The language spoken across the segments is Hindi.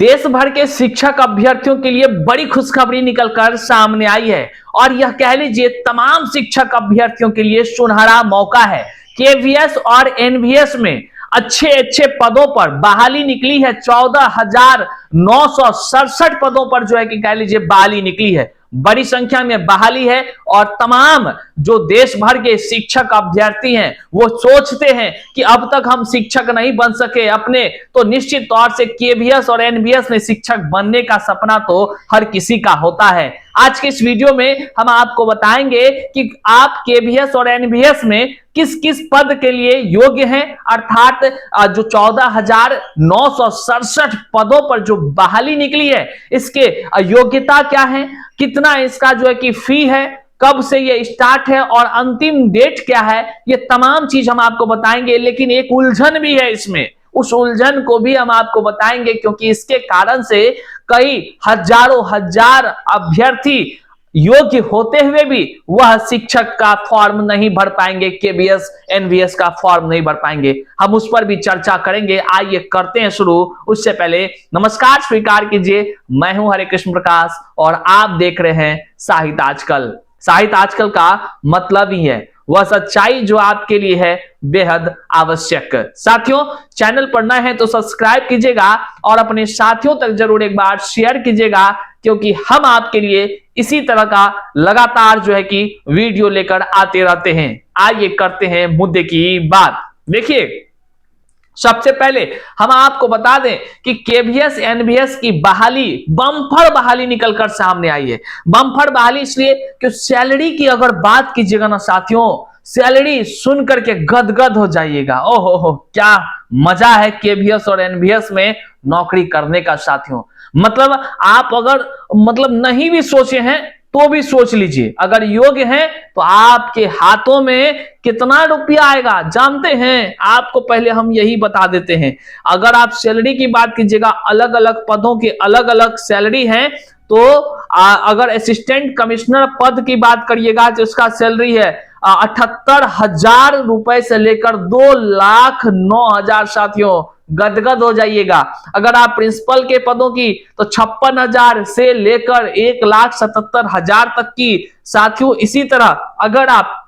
देश भर के शिक्षक अभ्यर्थियों के लिए बड़ी खुशखबरी निकलकर सामने आई है और यह कह लीजिए तमाम शिक्षक अभ्यर्थियों के लिए सुनहरा मौका है। केवीएस और एनवीएस में अच्छे अच्छे पदों पर बहाली निकली है। 14,967 पदों पर जो है कि कह लीजिए बहाली निकली है। बड़ी संख्या में बहाली है और तमाम जो देश भर के शिक्षक अभ्यर्थी हैं वो सोचते हैं कि अब तक हम शिक्षक नहीं बन सके अपने, तो निश्चित तौर से केवीएस और एनवीएस में शिक्षक बनने का सपना तो हर किसी का होता है। आज के इस वीडियो में हम आपको बताएंगे कि आप केवीएस और एनवीएस में किस किस पद के लिए योग्य हैं, अर्थात जो 14,967 पदों पर जो बहाली निकली है इसके योग्यता क्या है, कितना इसका जो है कि फी है, कब से ये स्टार्ट है और अंतिम डेट क्या है, ये तमाम चीज हम आपको बताएंगे। लेकिन एक उलझन भी है इसमें, उस उलझन को भी हम आपको बताएंगे क्योंकि इसके कारण से कई हजारों हजार अभ्यर्थी योग्य होते हुए भी वह शिक्षक का फॉर्म नहीं भर पाएंगे, केवीएस एनवीएस का फॉर्म नहीं भर पाएंगे। हम उस पर भी चर्चा करेंगे। आइए करते हैं शुरू। उससे पहले नमस्कार स्वीकार कीजिए, मैं हूं हरे कृष्ण प्रकाश और आप देख रहे हैं साहित्य आजकल। साहित्य आजकल का मतलब ही है वह सच्चाई जो आपके लिए है बेहद आवश्यक। साथियों, चैनल पर नए हैं तो सब्सक्राइब कीजिएगा और अपने साथियों तक जरूर एक बार शेयर कीजिएगा क्योंकि हम आपके लिए इसी तरह का लगातार जो है कि वीडियो लेकर आते रहते हैं। आइए करते हैं मुद्दे की बात। देखिए, सबसे पहले हम आपको बता दें कि केवीएस एनवीएस की बहाली, बम्पर बहाली निकलकर सामने आई है। बम्पर बहाली इसलिए कि सैलरी की अगर बात कीजिएगा ना साथियों, सैलरी सुन करके गदगद हो जाइएगा। ओहो हो, क्या मजा है केवीएस और एनवीएस में नौकरी करने का साथियों। मतलब आप अगर नहीं भी सोचे हैं तो भी सोच लीजिए, अगर योग्य हैं तो आपके हाथों में कितना रुपया आएगा जानते हैं? आपको पहले हम यही बता देते हैं। अगर आप सैलरी की बात कीजिएगा, अलग अलग पदों की अलग अलग सैलरी है। तो अगर असिस्टेंट कमिश्नर पद की बात करिएगा तो उसका सैलरी है 78,000 रुपए से लेकर 2,09,000 साथियों, गदगद हो जाइएगा। अगर आप प्रिंसिपल के पदों की तो 56,000 से लेकर 1,77,000 तक की साथियों। इसी तरह अगर आप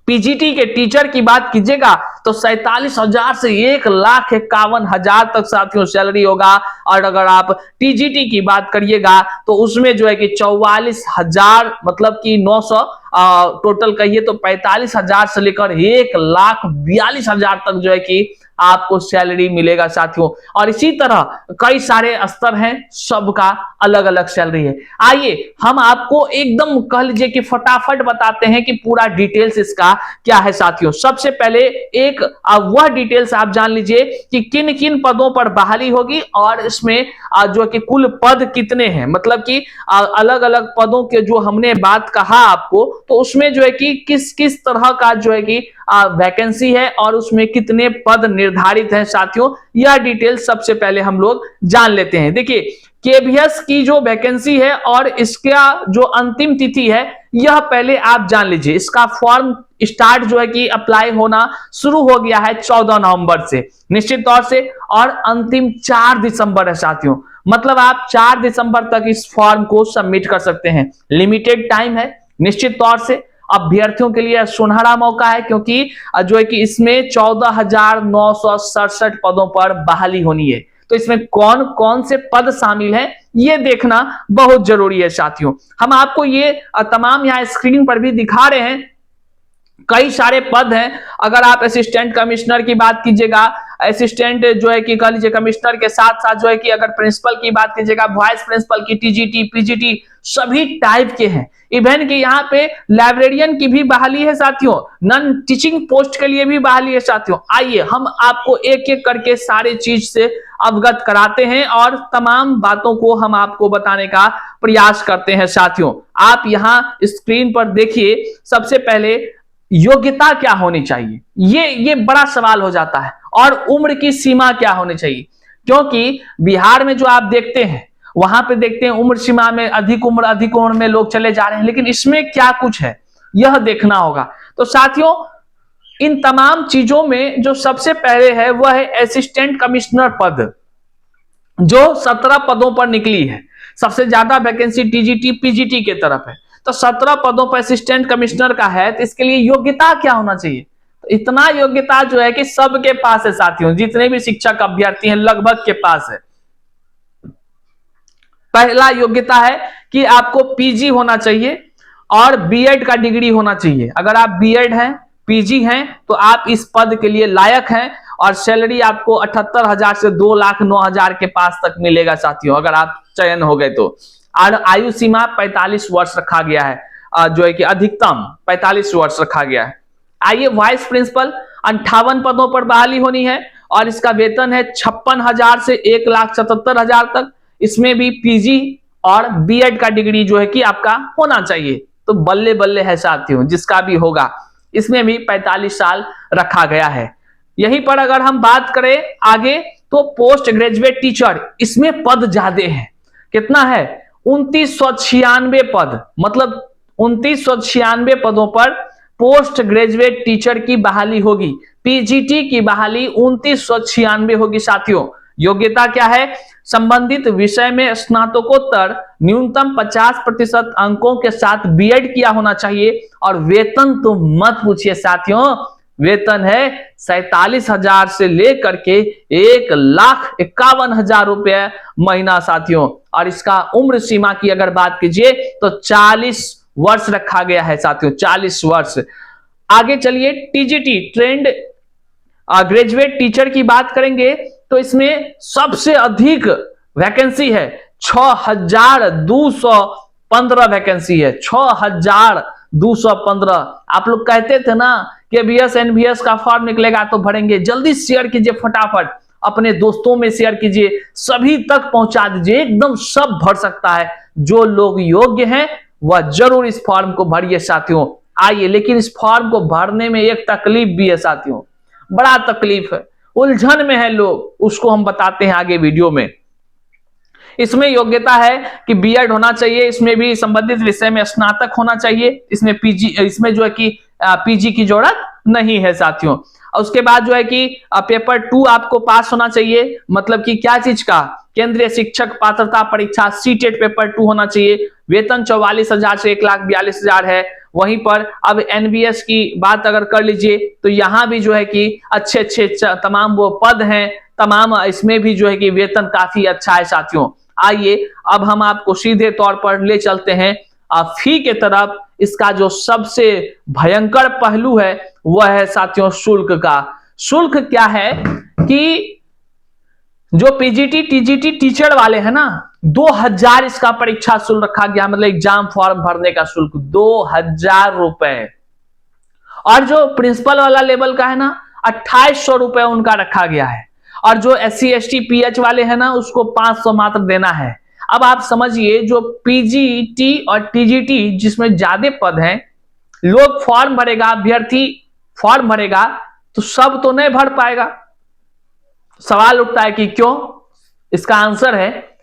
पीजीटी के टीचर की बात कीजिएगा तो 47,000 से 1,51,000 तक साथियों सैलरी होगा। और अगर आप टीजीटी की बात करिएगा तो उसमें जो है कि 44,000 मतलब कि 900 टोटल कहिए तो 45,000 से लेकर 1,42,000 तक जो है कि आपको सैलरी मिलेगा साथियों। और इसी तरह कई सारे स्तर हैं, सबका अलग अलग सैलरी है। आइए हम आपको एकदम कह लीजिए कि फटाफट बताते हैं कि पूरा डिटेल्स इसका क्या है साथियों। सबसे पहले एक वह डिटेल्स आप जान लीजिए कि किन किन पदों पर बहाली होगी और इसमें जो कि कुल पद कितने हैं, मतलब कि अलग अलग पदों के जो हमने बात कहा आपको, तो उसमें जो है कि किस किस तरह का जो है कि वैकेंसी है और उसमें कितने पद निर्धारित हैं साथियों। यह डिटेल सबसे पहले हम लोग जान लेते हैं। देखिए, केवीएस की जो वैकेंसी है और इसका जो अंतिम तिथि है यह पहले आप जान लीजिए। इसका फॉर्म स्टार्ट जो है कि अप्लाई होना शुरू हो गया है 14 नवंबर से निश्चित तौर से, और अंतिम 4 दिसंबर है साथियों। मतलब आप 4 दिसंबर तक इस फॉर्म को सबमिट कर सकते हैं। लिमिटेड टाइम है, निश्चित तौर से अभ्यर्थियों के लिए सुनहरा मौका है क्योंकि जो है कि इसमें 14,967 पदों पर बहाली होनी है। तो इसमें कौन कौन से पद शामिल हैं ये देखना बहुत जरूरी है साथियों। हम आपको ये तमाम यहाँ स्क्रीन पर भी दिखा रहे हैं, कई सारे पद हैं। अगर आप असिस्टेंट कमिश्नर की बात कीजिएगा, असिस्टेंट जो है कि कह लीजिए कमिश्नर के साथ साथ जो है कि अगर प्रिंसिपल की बात कीजिएगा, वाइस प्रिंसिपल की, टीजीटी, पीजीटी सभी टाइप के हैं। इवन कि यहाँ पे लाइब्रेरियन की भी बहाली है साथियों, नॉन टीचिंग पोस्ट के लिए भी बहाली है साथियों। आइए हम आपको एक एक करके सारी चीज से अवगत कराते हैं और तमाम बातों को हम आपको बताने का प्रयास करते हैं साथियों। आप यहाँ स्क्रीन पर देखिए, सबसे पहले योग्यता क्या होनी चाहिए, ये बड़ा सवाल हो जाता है। और उम्र की सीमा क्या होनी चाहिए, क्योंकि बिहार में जो आप देखते हैं वहां पे देखते हैं उम्र सीमा में अधिक उम्र में लोग चले जा रहे हैं, लेकिन इसमें क्या कुछ है यह देखना होगा। तो साथियों, इन तमाम चीजों में जो सबसे पहले है वह है असिस्टेंट कमिश्नर पद। जो 17 पदों पर निकली है, सबसे ज्यादा वैकेंसी टीजीटी पीजीटी के तरफ है, तो 17 पदों पर असिस्टेंट कमिश्नर का है, तो इसके लिए योग्यता क्या होना चाहिए? तो इतना योग्यता जो है कि सबके पास है साथियों, जितने भी शिक्षक अभ्यर्थी हैं लगभग के पास है। पहला योग्यता है कि आपको पीजी होना चाहिए और बीएड का डिग्री होना चाहिए। अगर आप बीएड हैं, पीजी हैं, तो आप इस पद के लिए लायक हैं और सैलरी आपको 78,000 से 2,09,000 के पास तक मिलेगा साथियों, अगर आप चयन हो गए तो। और आयु सीमा 45 वर्ष रखा गया है, जो है कि अधिकतम 45 वर्ष रखा गया है। आइए, वाइस प्रिंसिपल 58 पदों पर बहाली होनी है और इसका वेतन है 56,000 से 1,77,000 तक। इसमें भी पीजी और बीएड का डिग्री जो है कि आपका होना चाहिए। तो बल्ले बल्ले है साथियों, जिसका भी होगा। इसमें भी 45 साल रखा गया है। यहीं पर अगर हम बात करें आगे, तो पोस्ट ग्रेजुएट टीचर, इसमें पद ज्यादा है। कितना है? 2996 पद, मतलब 2996 पदों पर पोस्ट ग्रेजुएट टीचर की बहाली होगी। पीजीटी की बहाली 2996 होगी साथियों। योग्यता क्या है? संबंधित विषय में स्नातकोत्तर न्यूनतम 50% अंकों के साथ बीएड किया होना चाहिए। और वेतन तो मत पूछिए साथियों, वेतन है 47,000 से लेकर के 1,51,000 रुपए महीना साथियों। और इसका उम्र सीमा की अगर बात कीजिए तो 40 वर्ष रखा गया है साथियों, 40 वर्ष। आगे चलिए, टीजीटी ट्रेंड ग्रेजुएट टीचर की बात करेंगे तो इसमें सबसे अधिक वैकेंसी है, 6,215 वैकेंसी है, 6,215। आप लोग कहते थे ना कि बीएस एनबीएस का फॉर्म निकलेगा तो भरेंगे, जल्दी शेयर कीजिए, फटाफट अपने दोस्तों में शेयर कीजिए, सभी तक पहुंचा दीजिए, एकदम सब भर सकता है। जो लोग योग्य हैं वह जरूर इस फॉर्म को भरिए साथियों। आइए, लेकिन इस फॉर्म को भरने में एक तकलीफ भी है साथियों, बड़ा तकलीफ है, उलझन में है लोग, उसको हम बताते हैं आगे वीडियो में। इसमें योग्यता है कि बीएड होना चाहिए, इसमें भी संबंधित विषय में स्नातक होना चाहिए, इसमें पीजी, इसमें जो है कि पीजी की जरूरत नहीं है साथियों। और उसके बाद जो है कि पेपर 2 आपको पास होना चाहिए, मतलब कि क्या चीज का? केंद्रीय शिक्षक पात्रता परीक्षा सीटेट पेपर 2 होना चाहिए। वेतन 44,000 से 1,42,000 है। वहीं पर अब एनबीएस की बात अगर कर लीजिए तो यहां भी जो है कि अच्छे अच्छे तमाम वो पद हैं, तमाम इसमें भी जो है कि वेतन काफी अच्छा है साथियों। आइए, अब हम आपको सीधे तौर पर ले चलते हैं फी के तरफ। इसका जो सबसे भयंकर पहलू है वह है साथियों शुल्क का। शुल्क क्या है कि जो पीजीटी टीजीटी टीचर वाले हैं ना, 2,000 इसका परीक्षा शुल्क रखा गया, मतलब एग्जाम फॉर्म भरने का शुल्क 2,000 रुपए। और जो प्रिंसिपल वाला लेवल का है ना, 2,800 रुपए उनका रखा गया है। और जो SC ST PH वाले हैं ना, उसको 500 मात्र देना है। अब आप समझिए, जो पीजीटी और टीजीटी जिसमें ज्यादा पद हैं, लोग फॉर्म भरेगा, अभ्यर्थी फॉर्म भरेगा तो सब तो नहीं भर पाएगा। सवाल उठता है कि क्यों? इसका आंसर है,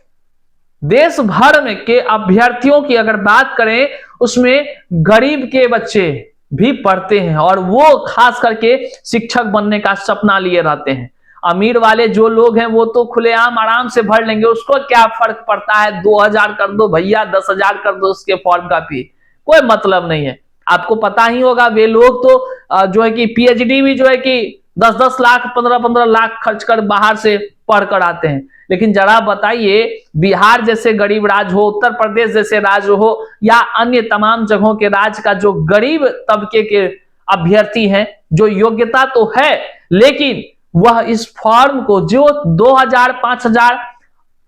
देश भर में के अभ्यर्थियों की अगर बात करें, उसमें गरीब के बच्चे भी पढ़ते हैं और वो खास करके शिक्षक बनने का सपना लिए रहते हैं। अमीर वाले जो लोग हैं वो तो खुलेआम आराम से भर लेंगे, उसको क्या फर्क पड़ता है, 2,000 कर दो भैया, 10,000 कर दो उसके फॉर्म का फी, कोई मतलब नहीं है। आपको पता ही होगा, वे लोग तो जो है कि पीएचडी भी जो है कि 10-10 लाख 15-15 लाख खर्च कर बाहर से पढ़ कर आते हैं। लेकिन जरा बताइए, बिहार जैसे गरीब राज्य हो, उत्तर प्रदेश जैसे राज्य हो, या अन्य तमाम जगहों के राज्य का जो गरीब तबके के अभ्यर्थी हैं, जो योग्यता तो है लेकिन वह इस फॉर्म को जो 2,000-5,000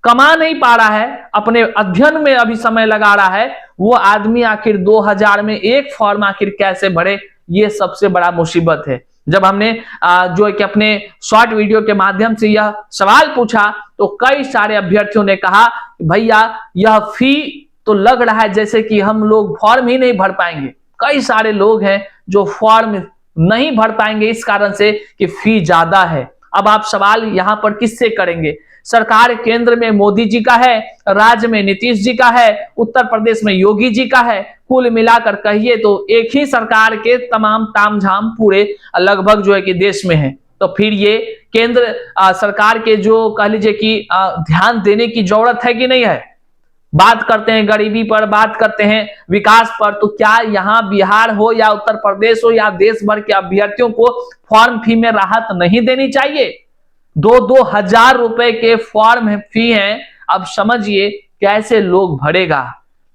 कमा नहीं पा रहा है, अपने अध्ययन में अभी समय लगा रहा है, वो आदमी आखिर 2,000 में एक फॉर्म आखिर कैसे भरे? ये सबसे बड़ा मुसीबत है। जब हमने जो है कि अपने शॉर्ट वीडियो के माध्यम से यह सवाल पूछा तो कई सारे अभ्यर्थियों ने कहा, भैया यह फी तो लग रहा है जैसे कि हम लोग फॉर्म ही नहीं भर पाएंगे। कई सारे लोग हैं जो फॉर्म नहीं भर पाएंगे इस कारण से कि फी ज्यादा है। अब आप सवाल यहां पर किससे करेंगे? सरकार केंद्र में मोदी जी का है, राज्य में नीतीश जी का है, उत्तर प्रदेश में योगी जी का है। कुल मिलाकर कहिए तो एक ही सरकार के तमाम तामझाम पूरे लगभग जो है कि देश में है। तो फिर ये केंद्र सरकार के जो कह लीजिए कि ध्यान देने की जरूरत है कि नहीं है। बात करते हैं गरीबी पर, बात करते हैं विकास पर, तो क्या यहाँ बिहार हो या उत्तर प्रदेश हो या देश भर के अभ्यर्थियों को फॉर्म फी में राहत नहीं देनी चाहिए? 2-2 हजार रुपए के फॉर्म फी हैं, अब समझिए कैसे लोग भरेगा।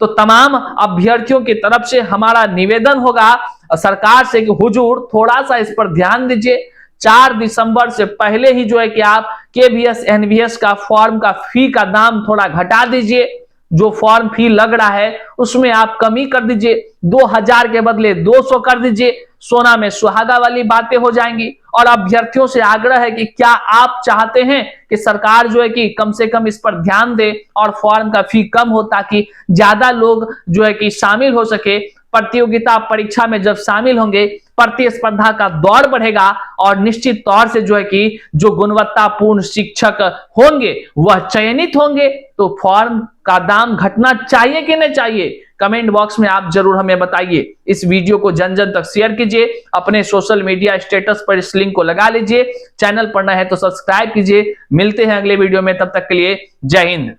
तो तमाम अभ्यर्थियों की तरफ से हमारा निवेदन होगा सरकार से कि हुजूर थोड़ा सा इस पर ध्यान दीजिए। 4 दिसंबर से पहले ही जो है कि आप केवीएस एनवीएस का फॉर्म का फी का दाम थोड़ा घटा दीजिए। जो फॉर्म फी लग रहा है उसमें आप कमी कर दीजिए, 2000 के बदले 200 कर दीजिए। सोना में सुहागा वाली बातें हो जाएंगी। और अभ्यर्थियों से आग्रह है कि क्या आप चाहते हैं कि सरकार जो है कि कम से कम इस पर ध्यान दे और फॉर्म का फी कम हो, ताकि ज्यादा लोग जो है कि शामिल हो सके। प्रतियोगिता परीक्षा में जब शामिल होंगे, प्रतिस्पर्धा का दौर बढ़ेगा और निश्चित तौर से जो है कि जो गुणवत्तापूर्ण शिक्षक होंगे वह चयनित होंगे। तो फॉर्म का दाम घटना चाहिए कि नहीं चाहिए? कमेंट बॉक्स में आप जरूर हमें बताइए। इस वीडियो को जन जन तक शेयर कीजिए, अपने सोशल मीडिया स्टेटस पर इस लिंक को लगा लीजिए। चैनल पर नए हैं तो सब्सक्राइब कीजिए। मिलते हैं अगले वीडियो में, तब तक के लिए जय हिंद।